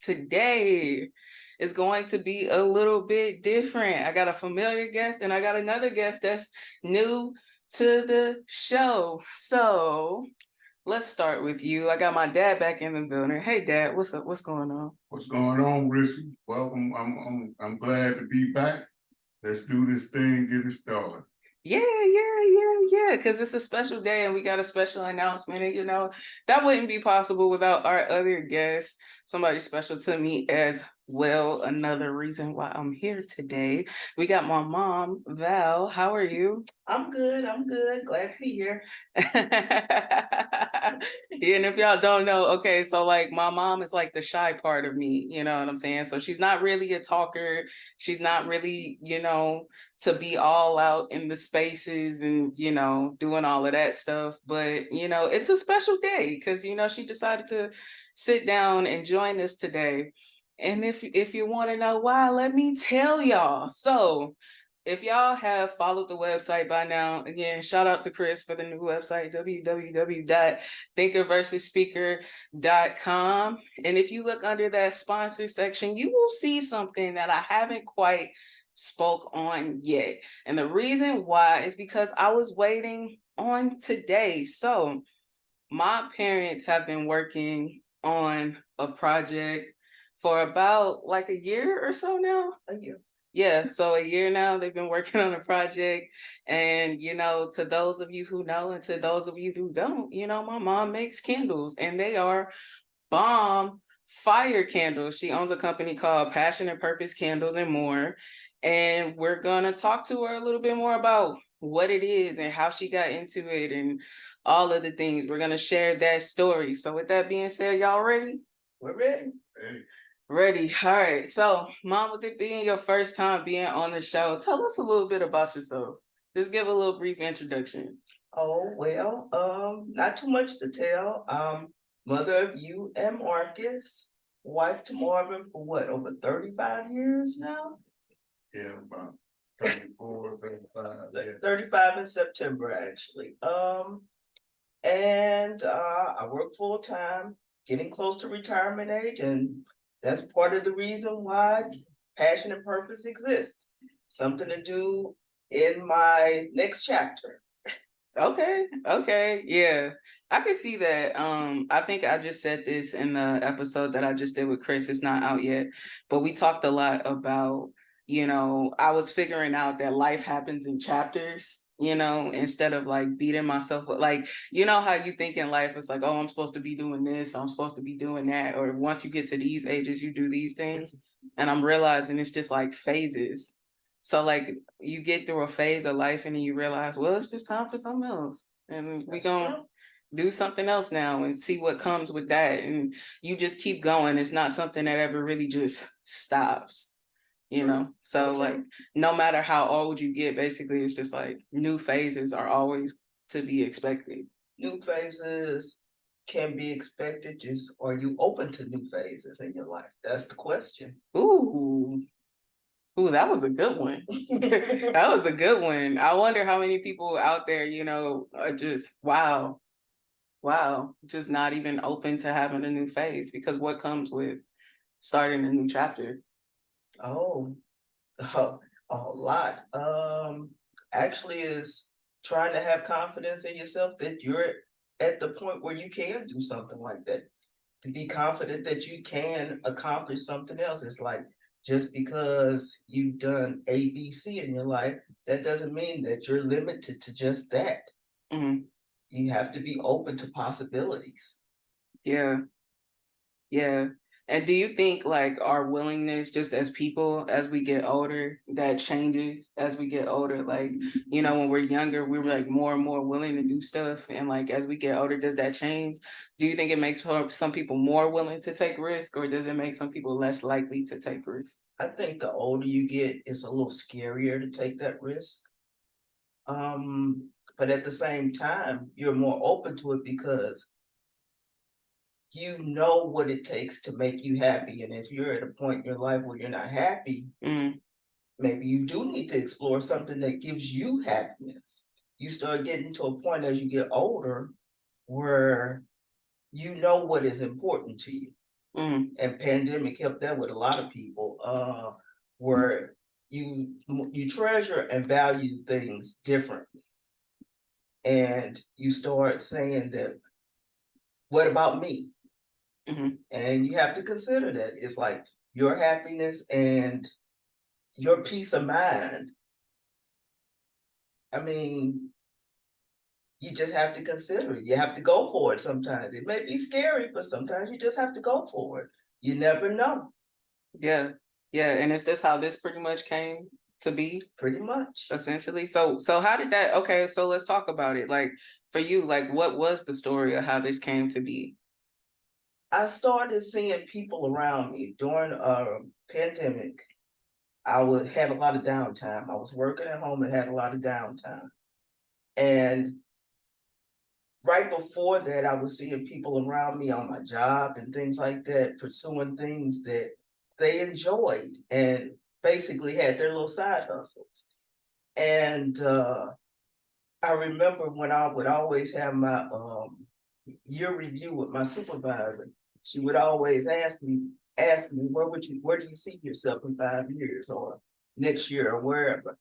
Today is going to be a little bit different. I got a familiar guest and I got another guest that's new to the show. So let's start with you. I got my dad back in the building. Hey, Dad, what's up? What's going on? What's going on, Marissa? Welcome. I'm glad to be back. Let's do this thing, get it started. Yeah, because it's a special day and we got a special announcement. And, that wouldn't be possible without our other guests, somebody special to me as well. Another reason why I'm here today. We got my mom, Val. How are you? I'm good. Glad to be here. Yeah, and if y'all don't know, okay, so like my mom is like the shy part of me, you know what I'm saying? So she's not really a talker. She's not really, to be all out in the spaces and, doing all of that stuff. But, it's a special day because, she decided to sit down and join us today. And if you want to know why, let me tell y'all. So if y'all have followed the website by now, again, shout out to Chris for the new website, www.ThinkerVsSpeaker.com. And if you look under that sponsor section, you will see something that I haven't quite spoke on yet. And the reason why is because I was waiting on today. So my parents have been working on a project for about like a year or so now. A year. Yeah, so a year now they've been working on a project. And, to those of you who know and to those of you who don't, my mom makes candles and they are bomb fire candles. She owns a company called Passion and Purpose Candles and More. And we're going to talk to her a little bit more about what it is and how she got into it and all of the things. We're going to share that story. So with that being said, y'all ready? We're ready. Hey, Ready. All right. So, Mom, with it being your first time being on the show, tell us a little bit about yourself. Just give a little brief introduction. Oh, well, not too much to tell. Mother of you and Marcus, wife to Marvin for what, over 35 years now? yeah, about 34, 35. Yeah. 35 in September, actually. And I work full time, getting close to retirement age, and that's part of the reason why Passion and Purpose exists. Something to do in my next chapter. Okay. Yeah. I can see that. I think I just said this in the episode that I just did with Chris. It's not out yet, but we talked a lot about, I was figuring out that life happens in chapters, instead of like beating myself up. Like, how you think in life, it's like, oh, I'm supposed to be doing this, I'm supposed to be doing that. Or once you get to these ages, you do these things. And I'm realizing it's just like phases. So like you get through a phase of life and then you realize, well, it's just time for something else. And we gonna do something else now and see what comes with that. And you just keep going. It's not something that ever really just stops, So like no matter how old you get, basically it's just like new phases are always to be expected. New phases can be expected. Just are you open to new phases in your life? That's the question. Ooh, that was a good one. That was a good one. I wonder how many people out there, are just wow, just not even open to having a new phase because what comes with starting a new chapter? Oh, a lot. Actually, is trying to have confidence in yourself that you're at the point where you can do something like that. To be confident that you can accomplish something else. It's like just because you've done A, B, C in your life, that doesn't mean that you're limited to just that. Mhm. You have to be open to possibilities. Yeah. And do you think like our willingness just as people as we get older, that changes as we get older? Like, when we're younger, we were like more and more willing to do stuff. And like as we get older, does that change? Do you think it makes some people more willing to take risk or does it make some people less likely to take risk? I think the older you get, it's a little scarier to take that risk. But at the same time, you're more open to it because you know what it takes to make you happy. And if you're at a point in your life where you're not happy, maybe you do need to explore something that gives you happiness. You start getting to a point as you get older where you know what is important to you. Mm, And pandemic helped that with a lot of people, where you treasure and value things differently. And you start saying that, what about me? mhm. And you have to consider that. It's like your happiness and your peace of mind. I mean, you just have to consider it. You have to go for it sometimes. It may be scary, but sometimes you just have to go for it. You never know. Yeah. Yeah. And is this how this pretty much came to be, Pretty much. essentially? So how did that, okay, so let's talk about it. Like for you, like what was the story of how this came to be? I started seeing people around me during a pandemic. I had a lot of downtime. I was working at home and had a lot of downtime. And right before that, I was seeing people around me on my job and things like that, pursuing things that they enjoyed and basically had their little side hustles. And I remember when I would always have my year review with my supervisor, she would always ask me, where do you see yourself in 5 years or next year or wherever?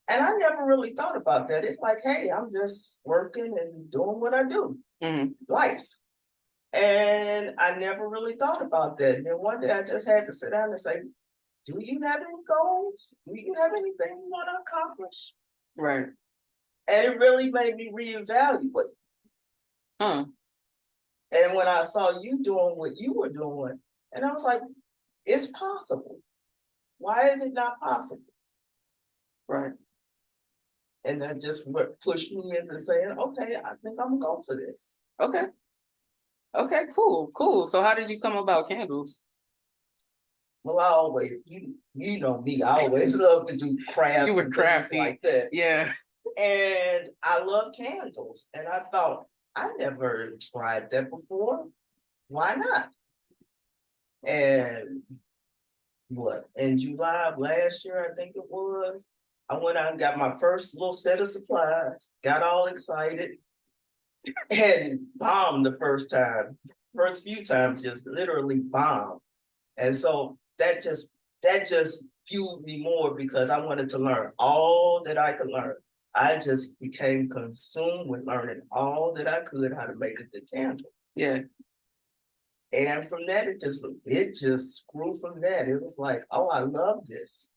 And I never really thought about that. It's like, hey, I'm just working and doing what I do, Mhm. life. And I never really thought about that. And then one day I just had to sit down and say, do you have any goals? Do you have anything you want to accomplish? Right. And it really made me reevaluate. Huh. And when I saw you doing what you were doing, and I was like, it's possible. Why is it not possible? Right. And that just what pushed me into saying, okay, I think I'm gonna go for this. Okay. Okay, cool, cool. So how did you come about candles? Well, I always, you know me, I always love to do You crafts were and things crafty. like that. Yeah. And I love candles. And I thought, I never tried that before. Why not? And what, in July of last year, I think it was, I went out and got my first little set of supplies, got all excited, and bombed the first time. First few times just literally bombed. And so that just fueled me more because I wanted to learn all that I could learn. I just became consumed with learning all that I could how to make a good candle. Yeah. And from that, it just grew from that. It was like, oh, I love this.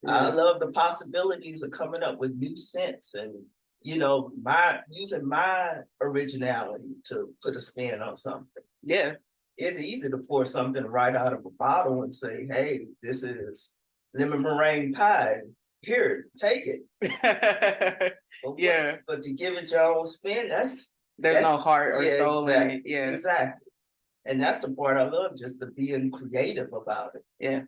I Yeah. love the possibilities of coming up with new scents and using my originality to put a spin on something. Yeah. It's easy to pour something right out of a bottle and say, hey, this is lemon meringue pie. Here, take it. Yeah. But to give it your own spin, There's no heart or yeah, soul in exactly. it. Yeah. Exactly. And that's the part I love, just the being creative about it. Yeah.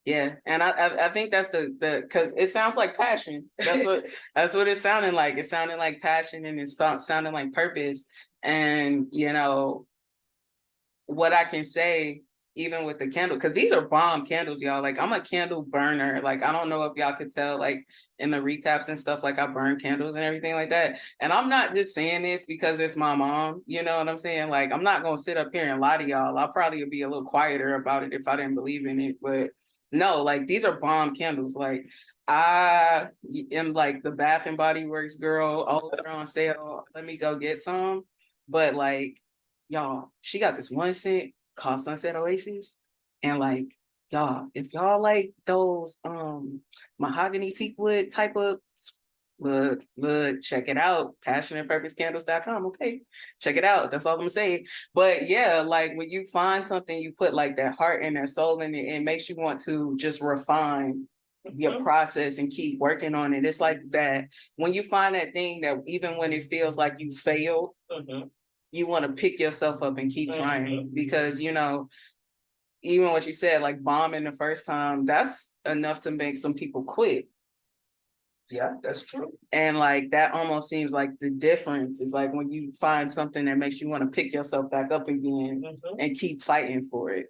Yeah. And I think that's the because it sounds like passion. That's what it's sounding like. It sounded like passion and it's sounding like purpose. And what I can say, even with the candle, because these are bomb candles, y'all. Like I'm a candle burner. Like I don't know if y'all could tell, like in the recaps and stuff, like I burn candles and everything like that. And I'm not just saying this because it's my mom. You know what I'm saying? Like I'm not gonna sit up here and lie to y'all. I'll probably be a little quieter about it if I didn't believe in it. But no, like these are bomb candles. Like I am like the Bath and Body Works girl. Oh, they're on sale. Let me go get some. But like y'all, she got this one scent called Sunset Oasis. And like, y'all, if y'all like those mahogany teak wood type of look, check it out. Passionandpurposecandles.com. Okay. Check it out. That's all I'm gonna say. But yeah, like when you find something, you put like that heart and that soul in it, it makes you want to just refine your process and keep working on it. It's like that when you find that thing that even when it feels like you failed, you want to pick yourself up and keep trying because even what you said, like bombing the first time, that's enough to make some people quit. Yeah, that's true. And like that almost seems like the difference is like when you find something that makes you want to pick yourself back up again and keep fighting for it.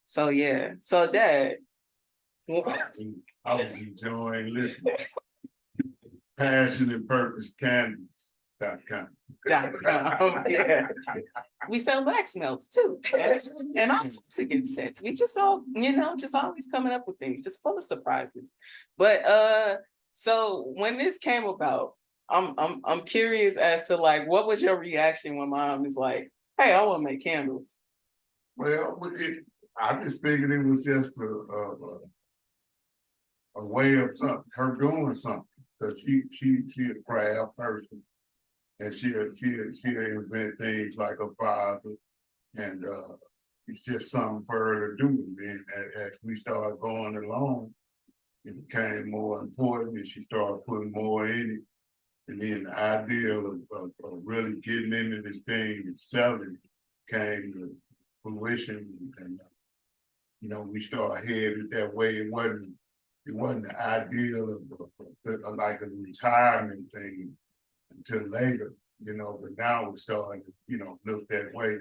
So yeah. So Dad. I was enjoying listening. Passion and purpose candles. .com. Yeah. We sell wax melts too, and all types of gift sets. We just all, just always coming up with things, just full of surprises. But so when this came about, I'm curious as to like, what was your reaction when Mom is like, "Hey, I want to make candles"? Well, I just figured it was just a way of her doing something, because she a craft person, and she invent things like her father, and it's just something for her to do. And then as we started going along, it became more important, and she started putting more in it. And then the idea of really getting into this thing and selling came to fruition, and we started headed that way. It wasn't the ideal of like a retirement thing until later, but now we're starting to, look that way,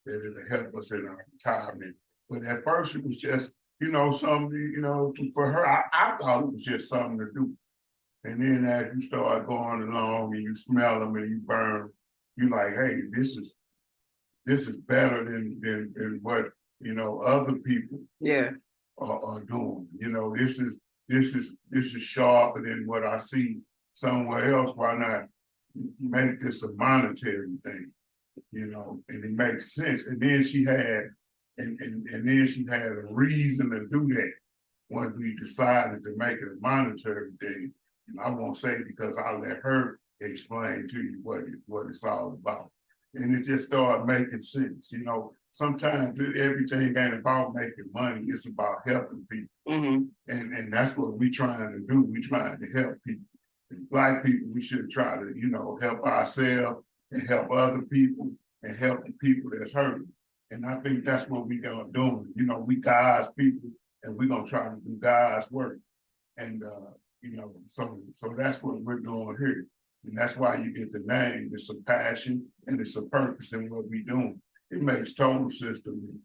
that it'll help us in our retirement. But at first it was just, something, for her, I thought it was just something to do. And then as you start going along and you smell them and you burn, you're like, hey, this is better than what, other people Yeah. are doing. This is sharper than what I see somewhere else. Why not make this a monetary thing? And it makes sense. And then she had a reason to do that when we decided to make it a monetary thing. And I won't say, because I let her explain to you what it's all about. And it just started making sense. Sometimes everything ain't about making money. It's about helping people. Mm-hmm. And that's what we trying to do. We trying to help people. As Black people, we should try to, help ourselves and help other people and help the people that's hurting. And I think that's what we gonna do. We God's people, and we're gonna try to do God's work. And so that's what we're doing here. And that's why you get the name. It's a passion and it's a purpose in what we're doing. It makes total sense to me.